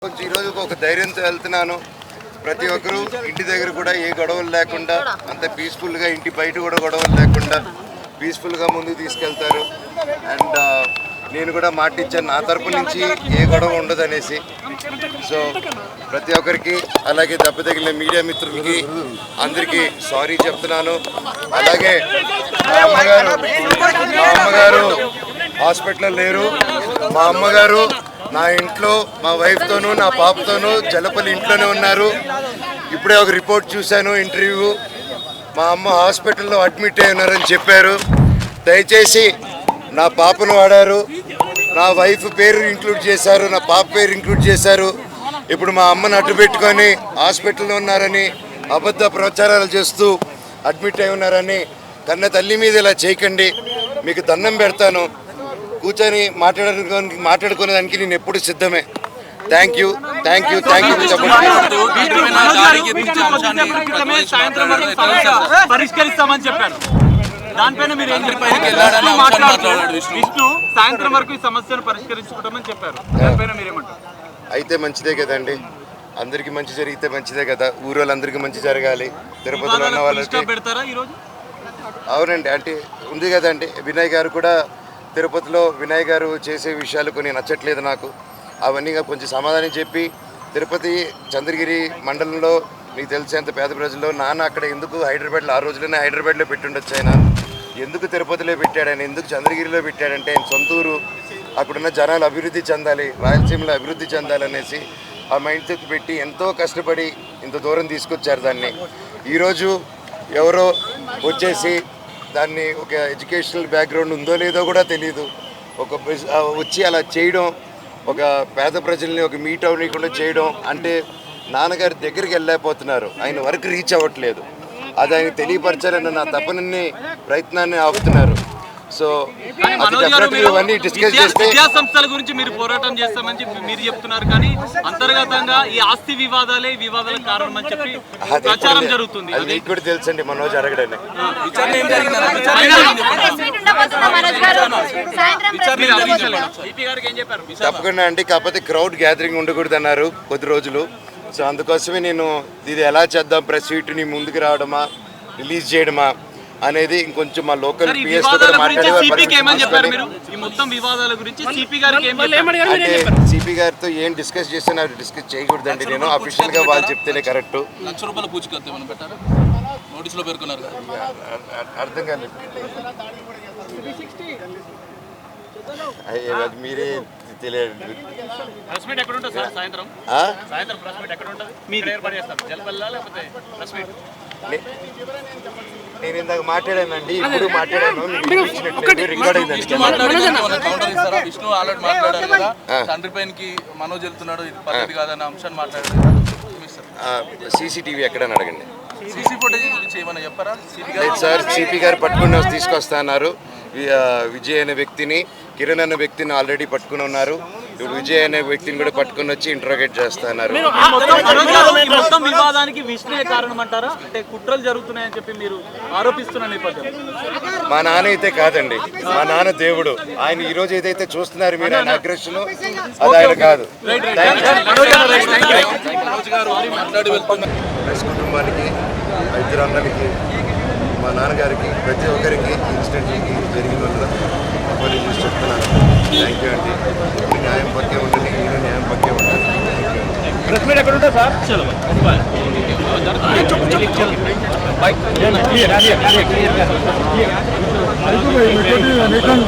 కొంచెం ఈరోజు ఒక ధైర్యంతో వెళ్తున్నాను. ప్రతి ఒక్కరూ ఇంటి దగ్గర కూడా ఏ గొడవలు లేకుండా అంత పీస్ఫుల్గా, ఇంటి బయట కూడా గొడవలు లేకుండా పీస్ఫుల్గా ముందుకు తీసుకెళ్తారు. అండ్ నేను కూడా మాట ఇచ్చాను, నా తరపు నుంచి ఏ గొడవ ఉండదు అనేసి. సో ప్రతి ఒక్కరికి, అలాగే దెబ్బ తగిలిన మీడియా మిత్రులకి అందరికీ సారీ చెప్తున్నాను. అలాగే మా అమ్మగారు హాస్పిటల్లో లేరు. మా అమ్మగారు నా ఇంట్లో మా వైఫ్తోనూ నా పాపతోనూ జలపల్లి ఇంట్లోనే ఉన్నారు. ఇప్పుడే ఒక రిపోర్ట్ చూశాను, ఇంటర్వ్యూ. మా అమ్మ హాస్పిటల్లో అడ్మిట్ అయి ఉన్నారని చెప్పారు. దయచేసి నా పాపను వాడారు, నా వైఫ్ పేరు ఇంక్లూడ్ చేశారు, నా పాప పేరు ఇంక్లూడ్ చేశారు. ఇప్పుడు మా అమ్మను అడ్డు పెట్టుకొని హాస్పిటల్లో ఉన్నారని అబద్ధ ప్రచారాలు చేస్తూ అడ్మిట్ అయి ఉన్నారని కన్న తల్లి మీద ఇలా చేయకండి. మీకు దండం పెడతాను. కూర్చొని మాట్లాడుకునేదానికి నేను ఎప్పుడు సిద్ధమే. థ్యాంక్ యూ పరిష్కరిస్తామని చెప్పారు. దానిపైన మీరు విష్ణు సాయంత్రం వరకు ఈ సమస్యను పరిష్కరించుకుంటామని చెప్పారు. దానిపైన మీరేమంటారు? అయితే మంచిదే కదండి, అందరికి మంచి జరిగితే మంచిదే కదా. ఊరోళ్ళందరికీ మంచి జరగాలి. తిరుపతిలో ఉన్న వాళ్ళకి పెడతారా ఈరోజు? అవునండి, అంటే ఉంది కదండి. వినయ్ గారు కూడా తిరుపతిలో వినయ్ గారు చేసే విషయాలు కొన్ని నచ్చట్లేదు నాకు. అవన్నీ కొంచెం సమాధానం చెప్పి, తిరుపతి చంద్రగిరి మండలంలో మీకు తెలిసేంత పేద ప్రజల్లో నాన్న అక్కడ ఎందుకు హైదరాబాద్లో, ఆ రోజులోనే హైదరాబాద్లో పెట్టుండొచ్చు. ఆయన ఎందుకు తిరుపతిలో పెట్టాడు, ఆయన ఎందుకు చంద్రగిరిలో పెట్టాడంటే ఆయన సొంతూరు, అక్కడున్న జనాలు అభివృద్ధి చెందాలి, రాయలసీమలో అభివృద్ధి చెందాలనేసి ఆ మైండ్ సెట్ పెట్టి ఎంతో కష్టపడి ఇంత దూరం తీసుకొచ్చారు దాన్ని. ఈరోజు ఎవరో వచ్చేసి దాన్ని ఒక ఎడ్యుకేషనల్ బ్యాక్గ్రౌండ్ ఉందో లేదో కూడా తెలియదు, వచ్చి అలా చేయడం, ఒక పేద ప్రజల్ని ఒక మీట్ అవ్వకుండా చేయడం అంటే నాన్నగారి దగ్గరికి వెళ్ళలేకపోతున్నారు, ఆయన వరకు రీచ్ అవ్వట్లేదు. అది ఆయన తెలియపరచాలని నా తపనని ప్రయత్నాన్ని ఆపుతున్నారు. సో ఇవన్నీ డిస్కస్ చేస్తే విద్యా సంస్థల గురించి మీరు పోరాటం చేస్తామని చెప్పి మీరు చెప్తున్నారు, కానీ అంతర్గతంగా ఈ ఆస్తి వివాదాలే వివాదాలకు కారణం అని చెప్పి ప్రచారం జరుగుతుంది. అది మీకు కూడా తెలుసండి, మనోజ్ అడగడని. తప్పకుండా అండి, కాకపోతే క్రౌడ్ గ్యాదరింగ్ ఉండకూడదు అన్నారు కొద్ది రోజులు. సో అందుకోసమే నేను ఇది ఎలా చేద్దాం, ప్రెస్ మీట్ని ముందుకు రావడమా, రిలీజ్ చేయడమా అనేది ఇంకొంచెం మా లోకల్ పిఎస్ తో సిపి గారితో ఏం డిస్కస్ చేసినా డిస్కస్ చేయకూడదండి. నేను అఫీషియల్ గా వాళ్ళు చెప్తేనే కరెక్ట్. అర్థం కాలేదు, మీరే తెలియదు. నేను ఇందాక మాట్లాడానండి, ఇప్పుడు మాట్లాడాను, రికార్డ్ అయిందండి. విష్ణు ఆల్రెడీ మాట్లాడారు కదా, తండ్రి పైనకి మనోజ్ వెళ్తున్నాడు, ఇది పద్ధతి కాదన్న అంశాన్ని మాట్లాడారు. సీసీటీవీ ఎక్కడని అడగండి. సీసీ ఫుటేజ్ గురించి ఏమైనా చెప్పారా? సార్ సిపి గారు పట్టుకుని తీసుకొస్తా అన్నారు. విజయ్ అనే వ్యక్తిని, కిరణ్ అనే వ్యక్తిని ఆల్రెడీ పట్టుకుని ఉన్నారు. ఇప్పుడు విజయ్ అనే వ్యక్తిని కూడా పట్టుకుని వచ్చి ఇంట్రోగేట్ చేస్తున్నారు. మొత్తం వివాదానికి విష్ణుయే కారణం అంటారా? అంటే కుట్రలు జరుగుతున్నాయని చెప్పి మీరు ఆరోపిస్తున్న నేపథ్యం. మా నాన్న అయితే కాదండి, మా నాన్న దేవుడు. ఆయన ఈ రోజు ఏదైతే చూస్తున్నారు మీరు, ఆయన అగ్రెషన్, అది ఆయన కాదు. ప్రెస్ కుటుంబానికి, వైద్యులందరికీ, మా నాన్నగారికి, ప్రతి ఒక్కరికి ఇన్సిడెంట్కి జరిగిన వల్ల అప్పటి చూసి చెప్తున్నాను. థ్యాంక్ యూ అండి. ఇప్పుడు న్యాయం పక్కే ఉండండి, నేను న్యాయం పక్కే ఉంటాను. సార్